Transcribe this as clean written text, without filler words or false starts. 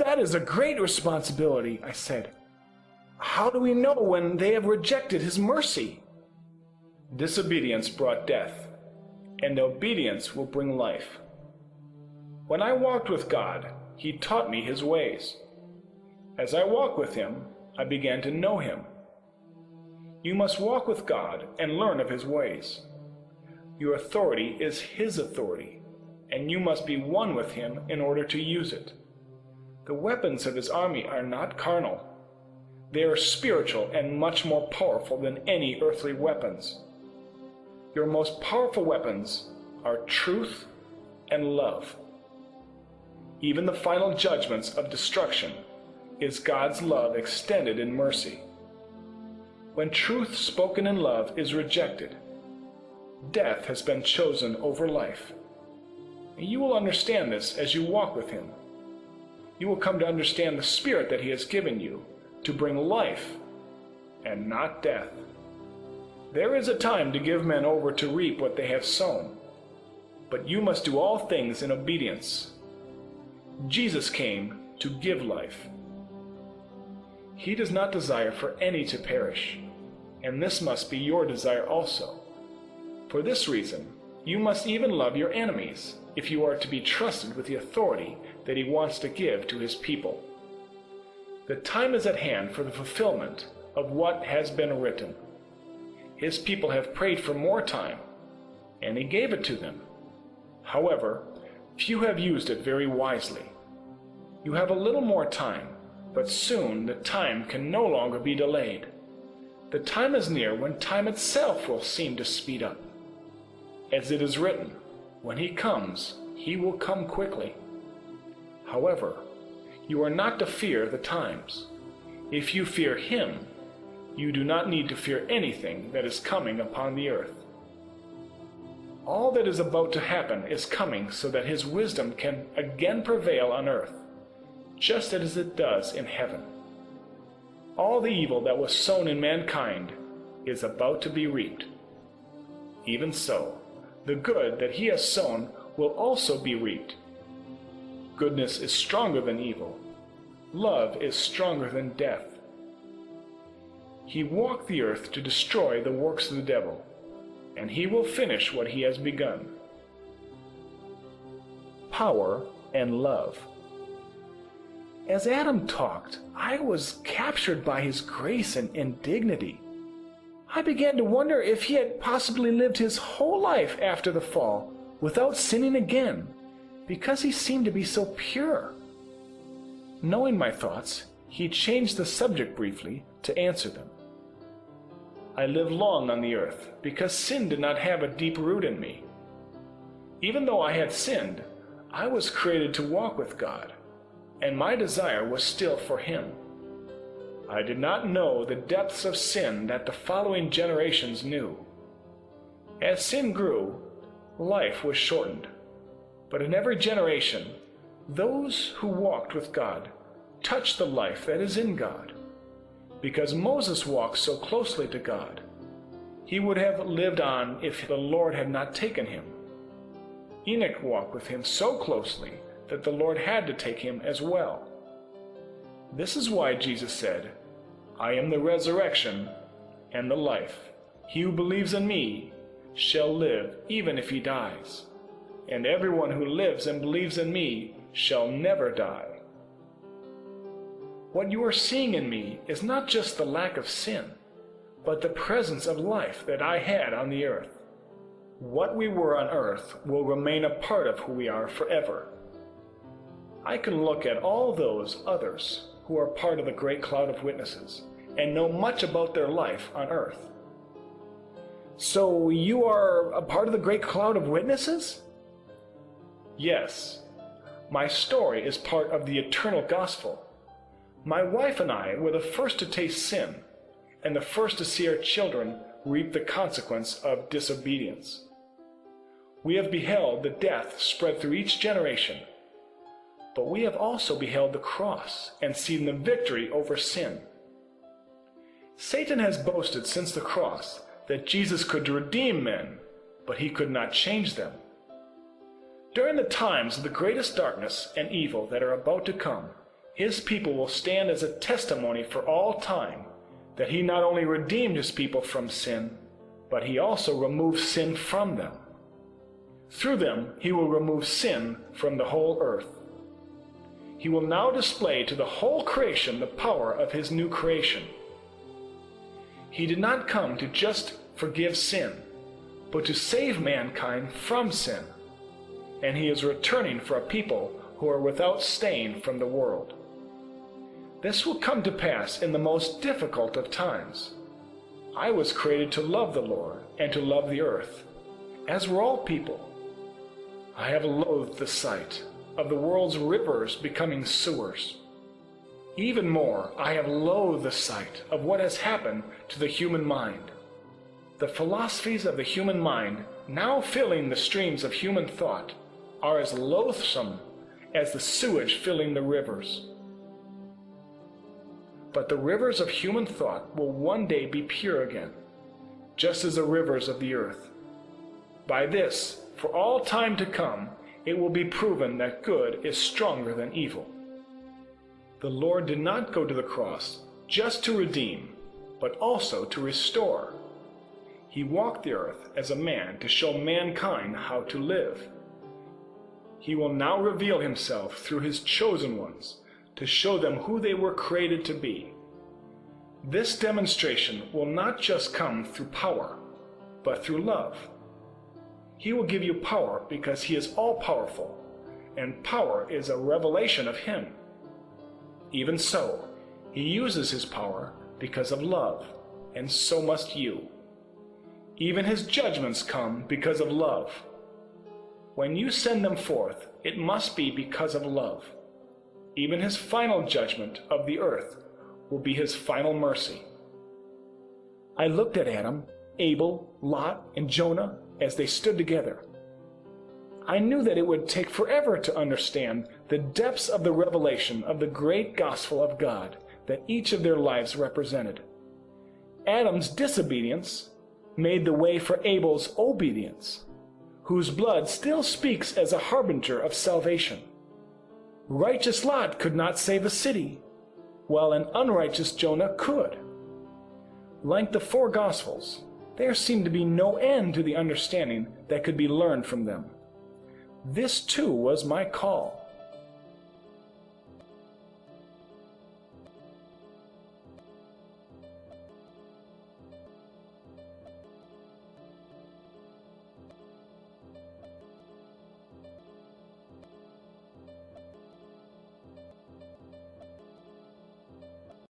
That is a great responsibility, I said. How do we know when they have rejected his mercy? Disobedience brought death, and obedience will bring life. When I walked with God, he taught me his ways. As I walked with him, I began to know him. You must walk with God and learn of his ways. Your authority is his authority, and you must be one with him in order to use it. The weapons of his army are not carnal. They are spiritual and much more powerful than any earthly weapons. Your most powerful weapons are truth and love. Even the final judgments of destruction is God's love extended in mercy. When truth spoken in love is rejected, death has been chosen over life. You will understand this as you walk with him. You will come to understand the Spirit that he has given you to bring life and not death. There is a time to give men over to reap what they have sown, but you must do all things in obedience. Jesus came to give life. He does not desire for any to perish, and this must be your desire also. For this reason, you must even love your enemies if you are to be trusted with the authority that he wants to give to his people. The time is at hand for the fulfillment of what has been written. His people have prayed for more time, and he gave it to them. However, few have used it very wisely. You have a little more time, but soon the time can no longer be delayed. The time is near when time itself will seem to speed up. As it is written, when he comes, he will come quickly. However, you are not to fear the times. If you fear him, you do not need to fear anything that is coming upon the earth. All that is about to happen is coming so that his wisdom can again prevail on earth, just as it does in heaven. All the evil that was sown in mankind is about to be reaped. Even so, the good that he has sown will also be reaped. Goodness is stronger than evil. Love is stronger than death. He walked the earth to destroy the works of the devil, and he will finish what he has begun. Power and love. As Adam talked, I was captured by his grace and dignity. I began to wonder if he had possibly lived his whole life after the fall without sinning again, because he seemed to be so pure. Knowing my thoughts, he changed the subject briefly to answer them. I lived long on the earth because sin did not have a deep root in me. Even though I had sinned, I was created to walk with God, and my desire was still for him. I did not know the depths of sin that the following generations knew. As sin grew, life was shortened. But in every generation, those who walked with God touched the life that is in God. Because Moses walked so closely to God, he would have lived on if the Lord had not taken him. Enoch walked with him so closely that the Lord had to take him as well. This is why Jesus said, "I am the resurrection and the life. He who believes in me shall live even if he dies. And everyone who lives and believes in me shall never die." What you are seeing in me is not just the lack of sin, but the presence of life that I had on the earth. What we were on earth will remain a part of who we are forever. I can look at all those others who are part of the great cloud of witnesses and know much about their life on earth. So you are a part of the great cloud of witnesses? Yes. My story is part of the eternal gospel. My wife and I were the first to taste sin, and the first to see our children reap the consequence of disobedience. We have beheld the death spread through each generation, but we have also beheld the cross and seen the victory over sin. Satan has boasted since the cross that Jesus could redeem men, but he could not change them. During the times of the greatest darkness and evil that are about to come, his people will stand as a testimony for all time that he not only redeemed his people from sin, but he also removed sin from them. Through them, he will remove sin from the whole earth. He will now display to the whole creation the power of his new creation. He did not come to just forgive sin, but to save mankind from sin. And he is returning for a people who are without stain from the world. This will come to pass in the most difficult of times. I was created to love the Lord and to love the earth, as were all people. I have loathed the sight of the world's rivers becoming sewers. Even more, I have loathed the sight of what has happened to the human mind. The philosophies of the human mind, now filling the streams of human thought, are as loathsome as the sewage filling the rivers. But the rivers of human thought will one day be pure again, just as the rivers of the earth. By this, for all time to come, it will be proven that good is stronger than evil. The Lord did not go to the cross just to redeem, but also to restore. He walked the earth as a man to show mankind how to live. He will now reveal himself through his chosen ones to show them who they were created to be. This demonstration will not just come through power, but through love. He will give you power because he is all-powerful, and power is a revelation of him. Even so, he uses his power because of love, and so must you. Even his judgments come because of love. When you send them forth, it must be because of love. Even his final judgment of the earth will be his final mercy. I looked at Adam, Abel, Lot, and Jonah as they stood together. I knew that it would take forever to understand the depths of the revelation of the great gospel of God that each of their lives represented. Adam's disobedience made the way for Abel's obedience, whose blood still speaks as a harbinger of salvation. Righteous Lot could not save a city, while an unrighteous Jonah could. Like the four Gospels, there seemed to be no end to the understanding that could be learned from them. This too was my call.